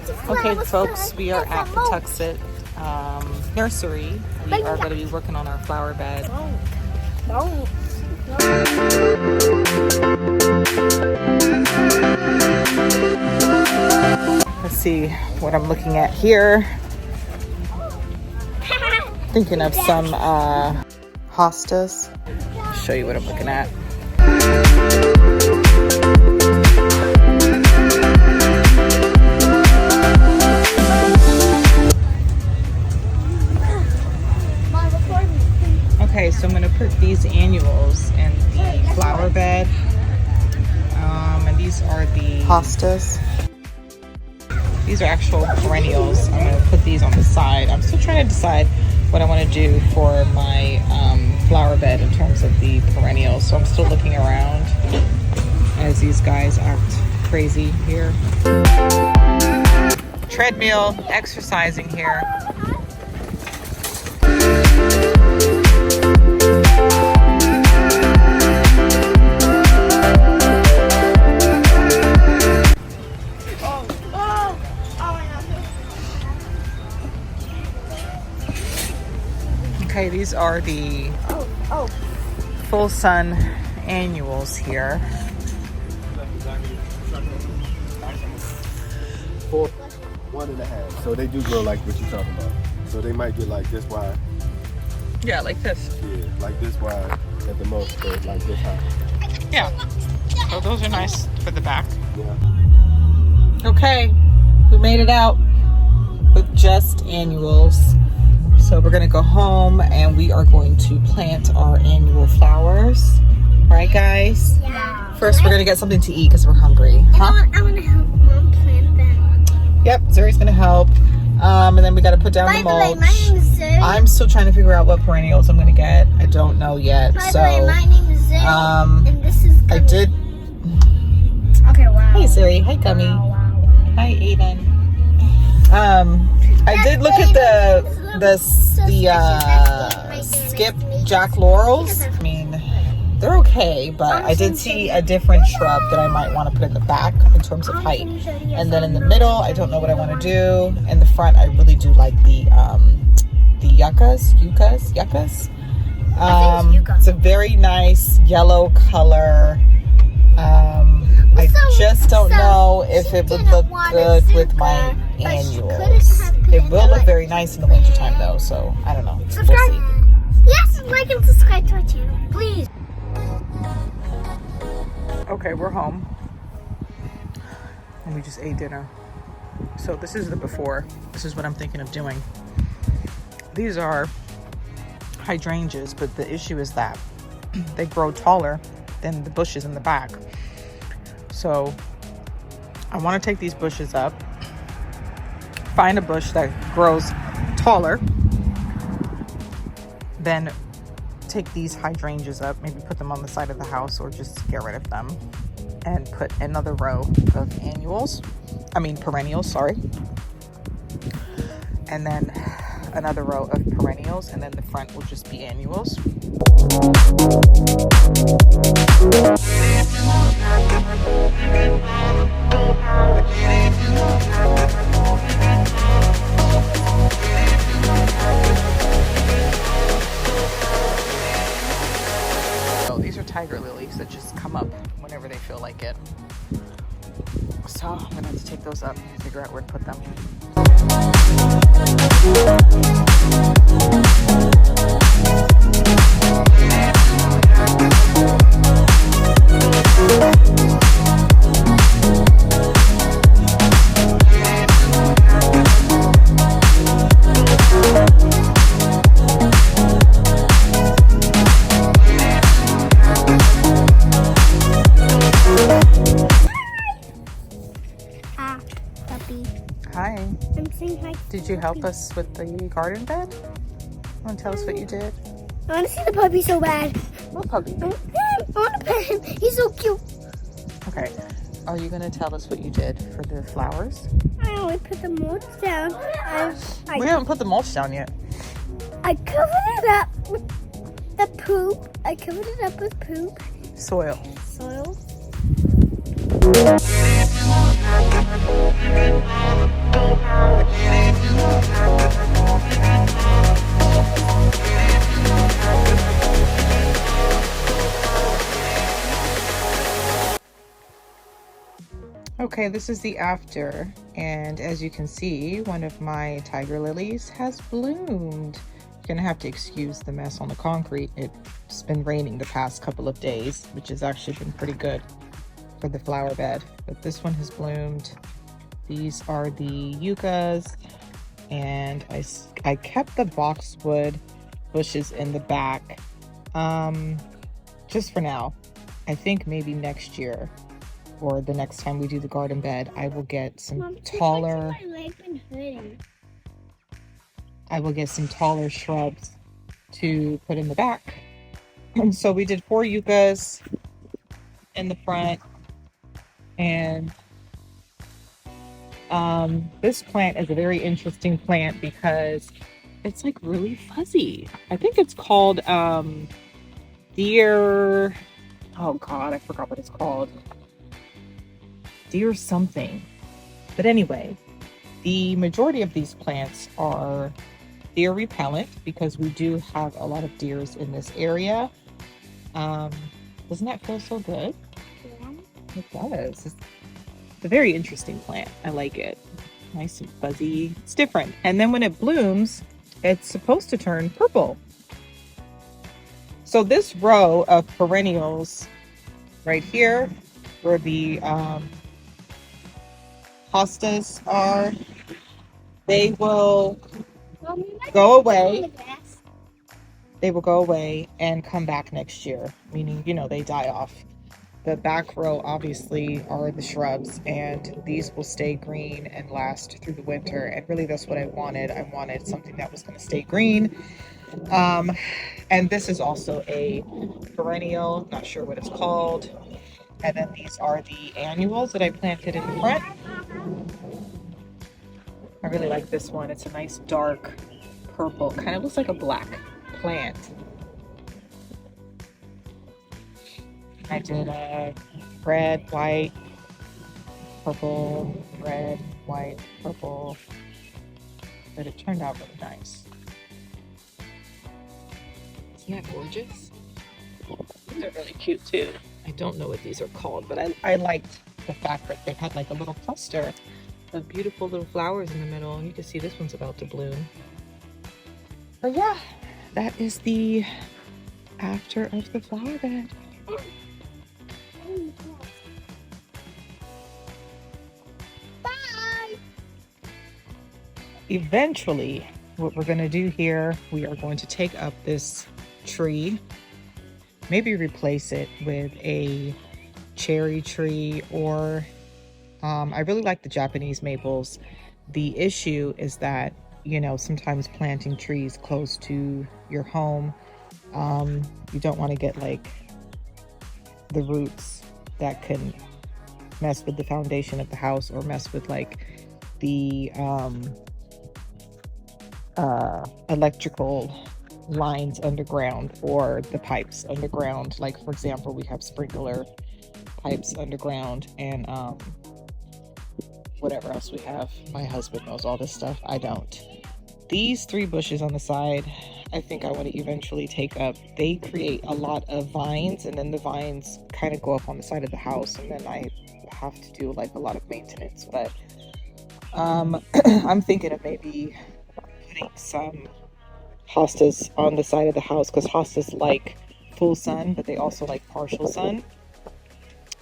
Okay, folks, we are at the Tuxet nursery. We are going to be working on our flower bed. Let's see what I'm looking at here. Thinking of some hostas. I'll show you what I'm looking at. Okay, so I'm going to put these annuals in the flower bed. And these are the hostas. These are actual perennials. I'm going to put these on the side. I'm still trying to decide what I want to do for my flower bed in terms of the perennials. So I'm still looking around as these guys act crazy here. Treadmill, exercising here. Okay, these are the full sun annuals here. 4, 1.5. So they do grow like what you're talking about. So they might get like this wide. Yeah, like this. Yeah, like this wide at the most, but like this high. Yeah. So those are nice for the back. Yeah. Okay, we made it out with just annuals. So we're gonna go home and we are going to plant our annual flowers. Right, guys? Yeah. First, we're gonna get something to eat because we're hungry. Huh? I want to help Mom plant them. Yep, Zuri's gonna help. And then we gotta put down the mulch. My name is Zuri. I'm still trying to figure out what perennials I'm gonna get. I don't know yet. By the way, my name is Zuri. And this is Gummy. I did. Okay, wow. Hey, Zuri. Hi, Gummy. Hi, Aiden. I did look at the skip Jack Laurels. I mean, they're okay, but I did see a different shrub that I might want to put in the back in terms of height. And then in the middle, I don't know what I want to do. In the front, I really do like the yuccas. It's a very nice yellow color. I just don't know if it would look good with my annuals. It will look very nice in the wintertime though, so I don't know. We'll see. Yes, like and subscribe to our channel, please. Okay, we're home. And we just ate dinner. So this is the before. This is what I'm thinking of doing. These are hydrangeas, but the issue is that they grow taller than the bushes in the back. So I want to take these bushes up, find a bush that grows taller, then take these hydrangeas up, maybe put them on the side of the house or just get rid of them, and put another row of perennials, sorry. And then another row of perennials, and then the front will just be annuals. So these are tiger lilies that just come up whenever they feel like it. So I'm gonna have to take those up and figure out where to put them. Hi. I'm saying hi. Did you help us with the garden bed? Want to tell us what you did? I want to see the puppy so bad. What puppy? I want to pet him. He's so cute. Okay. Are you going to tell us what you did for the flowers? I only put the mulch down. We haven't put the mulch down yet. I covered it up with the poop. I covered it up with poop. Soil. Soil. Okay, this is the after, and as you can see, one of my tiger lilies has bloomed. You're gonna have to excuse the mess on the concrete. It's been raining the past couple of days, which has actually been pretty good for the flower bed. But this one has bloomed. These are the yuccas, and I kept the boxwood bushes in the back just for now. I think maybe next year, or the next time we do the garden bed, I will get some taller shrubs to put in the back. And so we did 4 yuccas in the front, and this plant is a very interesting plant because it's like really fuzzy. I think it's called deer, oh god, I forgot what it's called. Deer something. But anyway, the majority of these plants are deer repellent because we do have a lot of deers in this area. Doesn't that feel so good? Yeah. It does. It's a very interesting plant. I like it. Nice and fuzzy. It's different. And then when it blooms, it's supposed to turn purple. So this row of perennials right here, where the hostas are, they will go away. They will go away and come back next year, meaning, you know, they die off. The back row obviously are the shrubs, and these will stay green and last through the winter. And really that's what I wanted. I wanted something that was going to stay green. And this is also a perennial, not sure what it's called. And then these are the annuals that I planted in the front. I really like this one. It's a nice dark purple, kind of looks like a black plant. I did red, white, purple, red, white, purple, but it turned out really nice. Isn't that gorgeous? These are really cute too. I don't know what these are called, but I liked the fact that they had like a little cluster of beautiful little flowers in the middle, and you can see this one's about to bloom. But yeah, that is the after of the flower bed. Bye. Eventually, what we're going to do here, we are going to take up this tree, maybe replace it with a cherry tree, or I really like the Japanese maples. The issue is that, you know, sometimes planting trees close to your home, you don't want to get like the roots that can mess with the foundation of the house, or mess with like the electrical lines underground, or the pipes underground. Like, for example, we have sprinkler pipes underground, and whatever else we have. My husband knows all this stuff. I don't. These 3 bushes on the side, I think I want to eventually take up. They create a lot of vines, and then the vines kind of go up on the side of the house, and then I have to do like a lot of maintenance. But I'm thinking of maybe putting some hostas on the side of the house, because hostas like full sun, but they also like partial sun,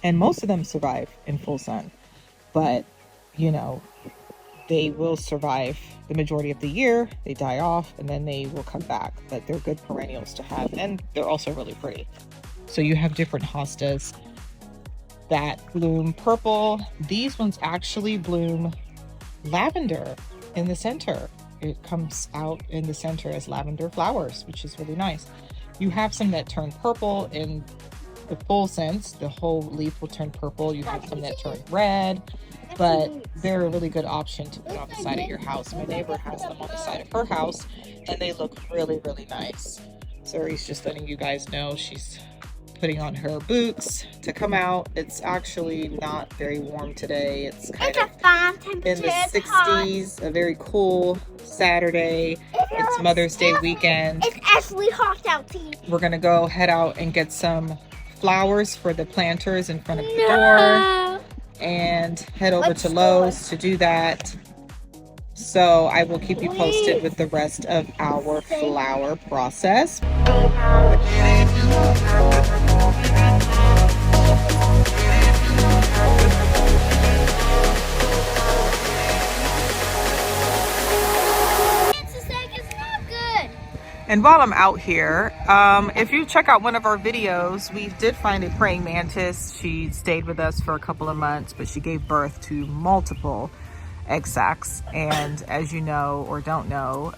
and most of them survive in full sun. But you know, they will survive the majority of the year. They die off and then they will come back, but they're good perennials to have, and they're also really pretty. So you have different hostas that bloom purple. These ones actually bloom lavender in the center. It comes out in the center as lavender flowers, which is really nice. You have some that turn purple in the full sense. The whole leaf will turn purple. You have some that turn red, but they're a really good option to put on the side of your house. My neighbor has them on the side of her house, and they look really, really nice. Zuri's just letting you guys know she's putting on her boots to come out. It's actually not very warm today. It's kind of in the 60s, a very cool Saturday. It's Mother's Day weekend. It's actually hot out here. We're gonna go head out and get some flowers for the planters in front of the door. and head over to Lowe's to do that. So I will keep you posted with the rest of our flower process. And while I'm out here, if you check out one of our videos, we did find a praying mantis. She stayed with us for a couple of months, but she gave birth to multiple egg sacs. And as you know or don't know,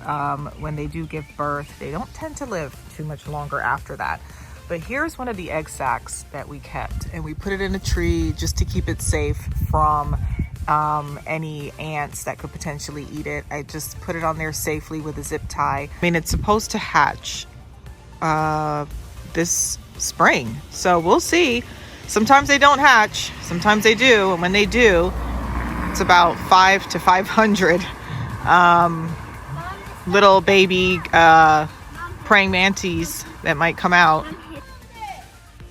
when they do give birth, they don't tend to live too much longer after that. But here's one of the egg sacs that we kept, and we put it in a tree just to keep it safe from any ants that could potentially eat it. I just put it on there safely with a zip tie. I mean, it's supposed to hatch this spring, so we'll see. Sometimes they don't hatch, sometimes they do, and when they do, it's about 5 to 500 little baby praying mantis that might come out.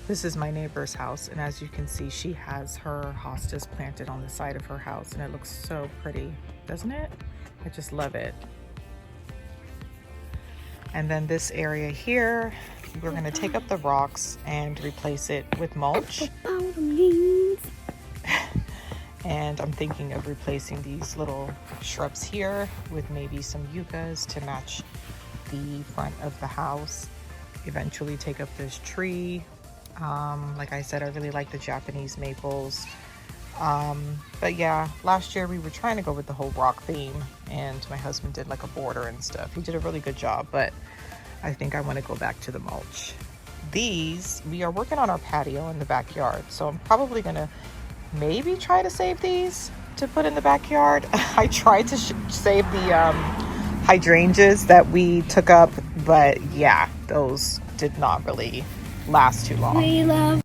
This is my neighbor's house, and as you can see, she has her hostas planted on the side of her house, and it looks so pretty, doesn't it? I just love it. And then this area here, we're going to take up the rocks and replace it with mulch. And I'm thinking of replacing these little shrubs here with maybe some yuccas to match the front of the house. Eventually take up this tree. Like I said, I really like the Japanese maples. But yeah, last year we were trying to go with the whole rock theme, and my husband did like a border and stuff. He did a really good job, but I think I want to go back to the mulch. These, we are working on our patio in the backyard, so I'm probably gonna maybe try to save these to put in the backyard. I tried to save the hydrangeas that we took up, but yeah, those did not really last too long. We love.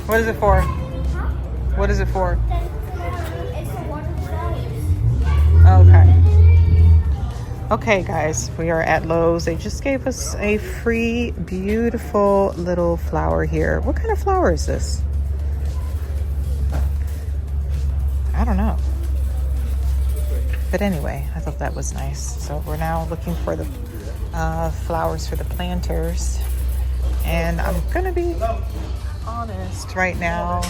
What is it for? What is it for? Okay guys, we are at Lowe's. They just gave us a free, beautiful little flower here. What kind of flower is this? I don't know. But anyway, I thought that was nice. So we're now looking for the flowers for the planters. And I'm gonna be honest right now,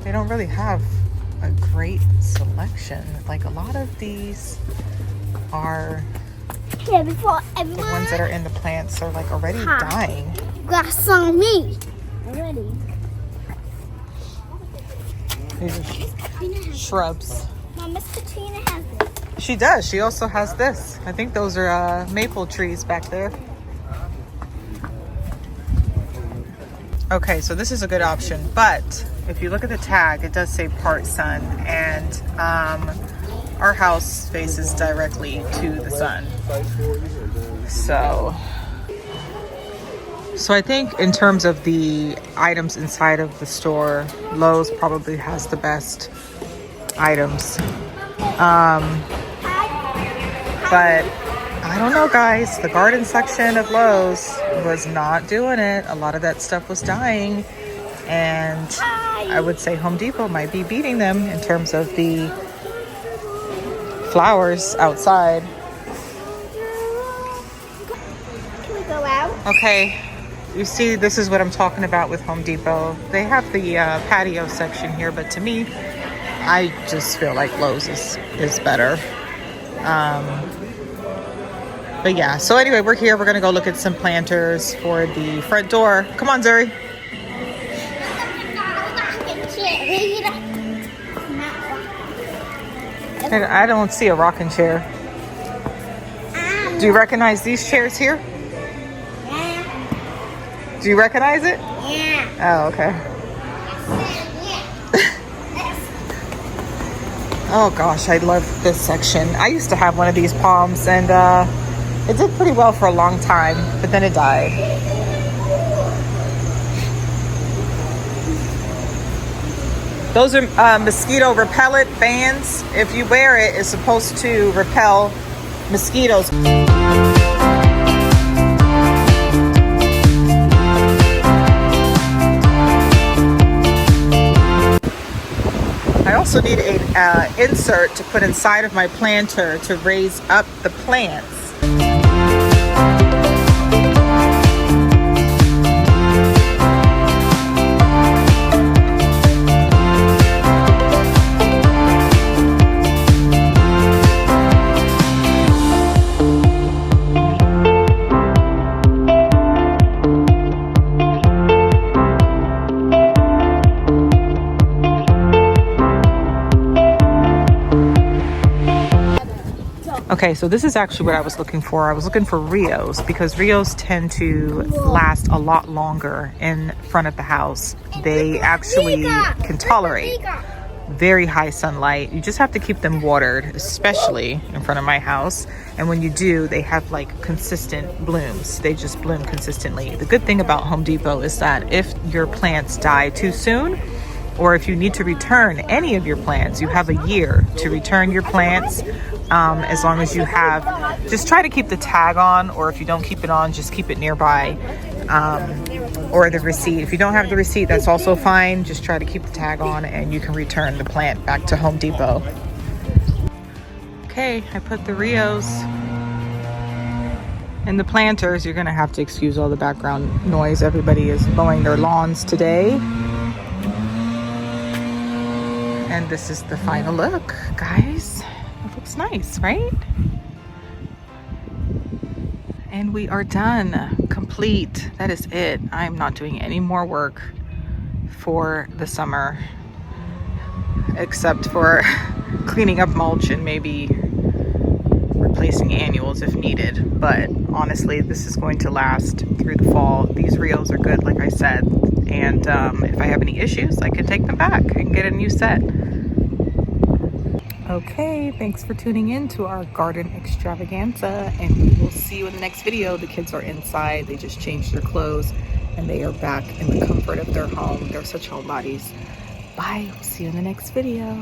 they don't really have a great selection. Like a lot of these are Yeah, before the everyone. ones that are in the plants are like already dying. Got some meat already. These are shrubs. Mom, Miss Katrina has it. She does. She also has this. I think those are maple trees back there. Okay, so this is a good option, but if you look at the tag, it does say part sun, and our house faces directly to the sun. So I think in terms of the items inside of the store, Lowe's probably has the best items. But I don't know, guys. The garden section of Lowe's was not doing it. A lot of that stuff was dying. And I would say Home Depot might be beating them in terms of the flowers outside. Can we go out? Okay, you see, this is what I'm talking about with Home Depot. They have the patio section here, but to me, I just feel like Lowe's is better. But yeah, so anyway, we're here. We're gonna go look at some planters for the front door. Come on, Zuri. I don't see a rocking chair. Do you recognize these chairs here? Yeah. Do you recognize it? Yeah. Oh, okay. Oh gosh, I love this section. I used to have one of these palms, and it did pretty well for a long time, but then it died. Those are mosquito repellent bands. If you wear it, it's supposed to repel mosquitoes. I also need an insert to put inside of my planter to raise up the plants. Okay, so this is actually what I was looking for. I was looking for Rios because Rios tend to last a lot longer in front of the house. They actually can tolerate very high sunlight. You just have to keep them watered, especially in front of my house. And when you do, they have like consistent blooms. They just bloom consistently. The good thing about Home Depot is that if your plants die too soon, or if you need to return any of your plants, you have a year to return your plants. As long as you have, just try to keep the tag on, or if you don't keep it on, just keep it nearby, or the receipt. If you don't have the receipt, that's also fine. Just try to keep the tag on and you can return the plant back to Home Depot. Okay, I put the Rios in the planters. You're gonna have to excuse all the background noise. Everybody is mowing their lawns today. And this is the final look, guys. It looks nice, right? And we are done, complete. That is it. I'm not doing any more work for the summer, except for cleaning up mulch and maybe replacing annuals if needed. But honestly, this is going to last through the fall. These Rios are good, like I said. And if I have any issues, I can take them back and get a new set. Okay, thanks for tuning in to our garden extravaganza, and we will see you in the next video. The kids are inside. They just changed their clothes and they are back in the comfort of their home. They're such homebodies. Bye. We'll see you in the next video.